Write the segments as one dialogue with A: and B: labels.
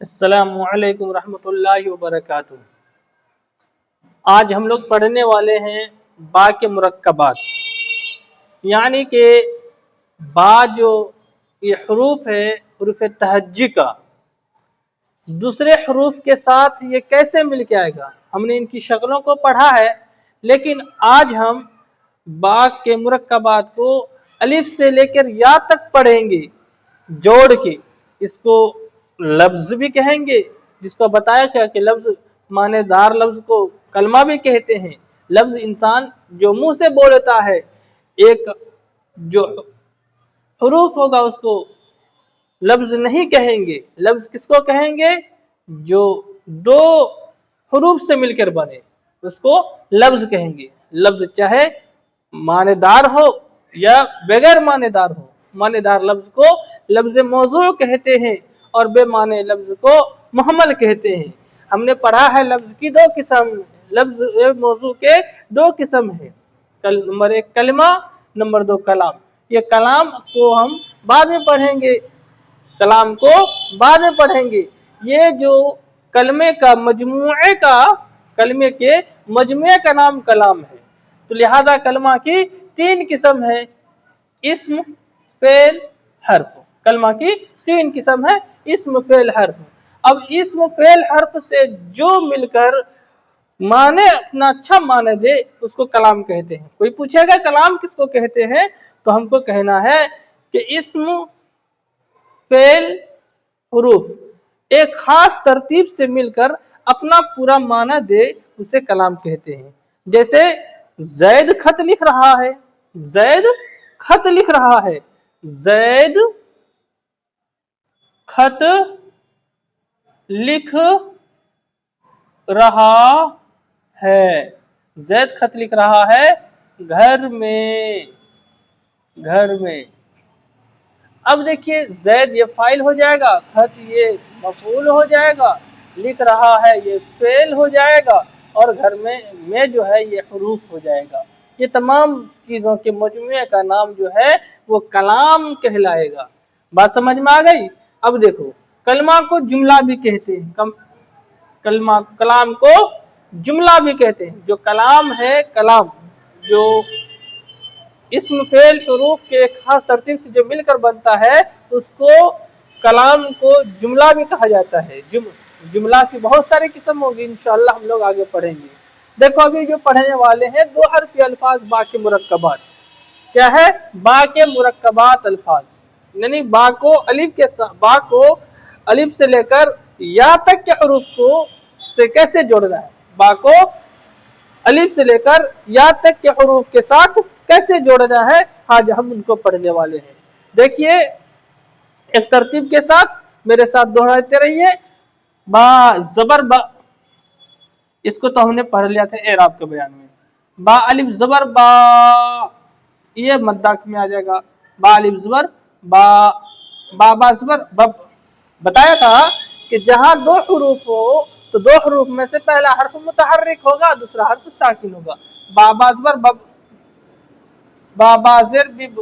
A: السلام علیکم ورحمۃ اللہ وبرکاتہ۔ آج ہم لوگ پڑھنے والے ہیں با کے مرکبات، یعنی کہ با جو یہ حروف ہے، حروف تہجی کا دوسرے حروف کے ساتھ یہ کیسے مل کے آئے گا۔ ہم نے ان کی شکلوں کو پڑھا ہے، لیکن آج ہم با کے مرکبات کو الف سے لے کر یا تک پڑھیں گے جوڑ کے۔ اس کو لفظ بھی کہیں گے، جس کو بتایا گیا کہ لفظ معنی دار لفظ کو کلمہ بھی کہتے ہیں۔ لفظ انسان جو منہ سے بولتا ہے، ایک جو حروف ہوگا اس کو لفظ نہیں کہیں گے۔ لفظ کس کو کہیں گے؟ جو دو حروف سے مل کر بنے، اس کو لفظ کہیں گے۔ لفظ چاہے معنی دار ہو یا بغیر معنی دار ہو۔ معنی دار لفظ کو لفظ موضوع کہتے ہیں اور بے معنی لفظ کو محمل کہتے ہیں۔ ہم نے پڑھا ہے لفظ کی دو قسم، لفظ موضوع کے دو قسم ہیں، نمبر ایک کلمہ، نمبر دو کلام۔ یہ کلام کو ہم بعد میں پڑھیں گے، کلام کو بعد میں پڑھیں گے۔ یہ جو کلمے کا مجموعے کا، کلمے کے مجموعے کا نام کلام ہے۔ تو لہذا کلمہ کی تین قسم ہے، اسم، فعل، حرف۔ کلمہ کی تین قسم ہے، اسم، فعل، حرف۔ اب اسم، فعل، حرف سے جو مل کر معنی اپنا اچھا معنی دے اس کو کلام کہتے ہیں۔ کوئی پوچھے گا کلام کس کو کہتے ہیں، تو ہم کو کہنا ہے کہ اسم، فعل، حروف ایک خاص ترتیب سے مل کر اپنا پورا معنی دے اسے کلام کہتے ہیں۔ جیسے زید خط لکھ رہا ہے، زید خط لکھ رہا ہے، زید خط لکھ رہا ہے، زید خط لکھ رہا ہے گھر میں، گھر میں۔ اب دیکھیے زید یہ فاعل ہو جائے گا، خط یہ مفعول ہو جائے گا، لکھ رہا ہے یہ فعل ہو جائے گا، اور گھر میں جو ہے یہ حروف ہو جائے گا۔ یہ تمام چیزوں کے مجموعے کا نام جو ہے وہ کلام کہلائے گا۔ بات سمجھ میں آ گئی؟ اب دیکھو کلمہ کو جملہ بھی کہتے ہیں، کلام کو جملہ بھی کہتے ہیں۔ جو کلام ہے، کلام جو اسم، فعل، حروف کے ایک خاص ترتیب سے جو مل کر بنتا ہے اس کو کلام کو جملہ بھی کہا جاتا ہے۔ جملہ کی بہت ساری قسم ہوگی، انشاءاللہ ہم لوگ آگے پڑھیں گے۔ دیکھو ابھی جو پڑھنے والے ہیں دو حرفی الفاظ با کے مرکبات۔ کیا ہے؟ با کے مرکبات الفاظ، یعنی با کو الف سے لے کر یا تک کے حروف کو سے کیسے جوڑنا ہے، با کو الف سے لے کر یا تک کے حروف کے ساتھ کیسے جوڑنا ہے، آج ہم ان کو پڑھنے والے ہیں۔ دیکھیے ایک ترتیب کے ساتھ میرے ساتھ دہراتے رہیے۔ با زبر با، اس کو تو ہم نے پڑھ لیا تھا اعراب کے بیان میں۔ با الف زبر با، یہ مدہ میں آ جائے گا۔ با الف زبر با، با با زبر بب۔ بتایا تھا کہ جہاں دو حروف ہو تو دو حروف میں سے پہلا حرف متحرک ہوگا، دوسرا حرف ساکن ہوگا۔ با با زبر بب، با با زر بب،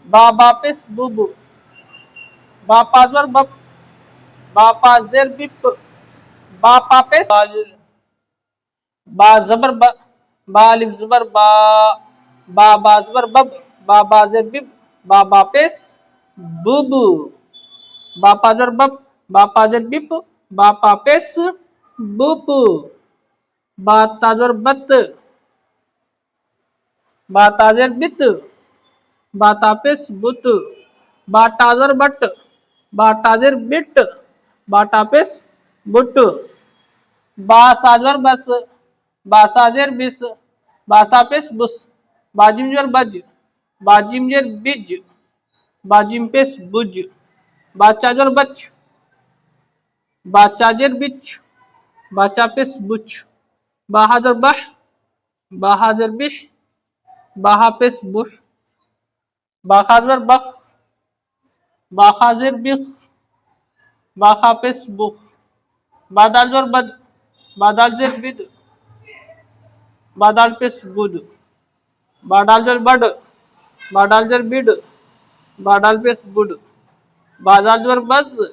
A: با با پس بب، با پا زبر بب، با پا زر بب، با پا پس با زبر با، با الف زبر با، با با زبر بب، با با زر بب، با با پس بب، با پا زبر بب، با پا زر بب، با پا پس بپ، با تا زبر بت، با تا زر بت، با تا پس بت، با تا زبر بٹ، با تا زر بٹ، با تا پس بٹ، با سا زبر بس، با سا زر بس، با سا پس بس، با جیم زبر بج، با جیم زر بج، با جیم پس بج، با چا زبر بچ، با چا زر بچ، با چا پس بچ، با ہا زبر بح، با ہا زر بح، با ہا پس بح، با خا زبر بخ، با خا زر بخ، با خا پس بخ، با دال زبر بد، با دال زر بد، با دال پس بد، با دال زبر بد، با دال زر بد، با دال پس بد، با دال زبر بز،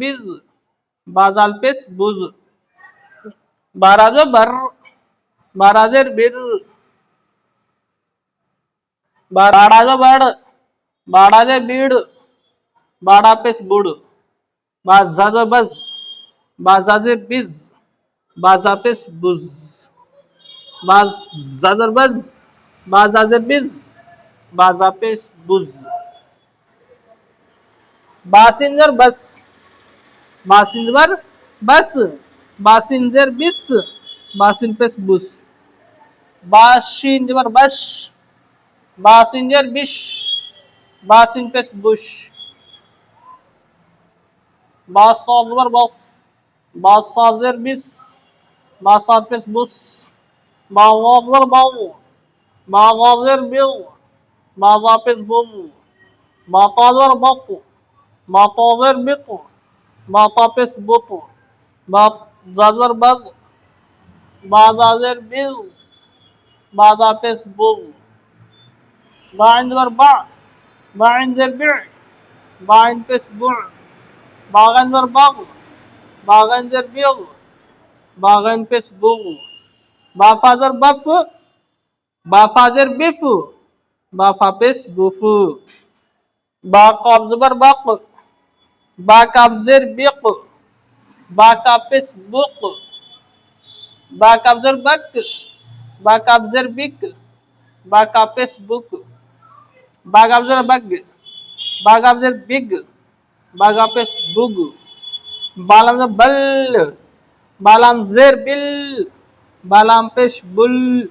A: biz, bazalpes buz, barazo bar, barazer bir, barazo bad, baraze bid, badapes bud, bazazo baz, bazazer biz, bazapes buz, bazazer baz, bazazer biz, bazapes buz, basinzer bas, basinzer bas, basinzer bis, basinpes bus, basinzer bash, basinzer bish, basinpes bush, basazer bas, basazer bis, basapes bus, bazazer bav, bazazer bil, bazapes buz, batazer bap, batazer bit, batapes but, bazazer baz, bazazer bil, bazapes buz, bainzer ba, bainzer bi, bainpes bu, bagenzer bag, bagenzer bil, bagenpes bug, bafazer baf, bafazer bif, bafapes bufu, bakabzer bak, bakabzer biq, bakapes buq, bakabzer bak, bakabzer bik, bakapes buk, bagabzer bag, bagabzer big, bagapes bug, balamzer bal, balamzer bil, balampes bul,